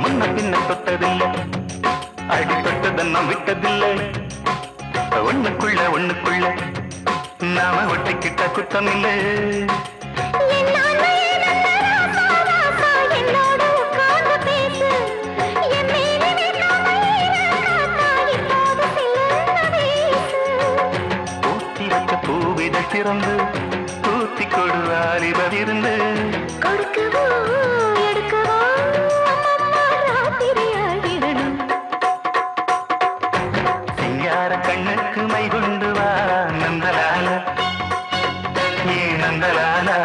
முன்ன பின்ன தொட்டதில்லை, அடி தொட்டதெல்லாம் விட்டதில்லை. ஒண்ணுக்குள்ள ஒண்ணுக்குள்ள நாம ஒட்டிக்கிட்ட குத்தம் இல்லை. ஊத்தி வச்ச பூவித திறந்து தூத்தி கொடு வாலிபவிருந்து கொடுக்கவோ எடுக்கவோ ராத்திரியாகிடணும். சிங்கார கண்ணுக்கு மை கொண்டு வா நந்தலால, ஏ நந்தலாலா.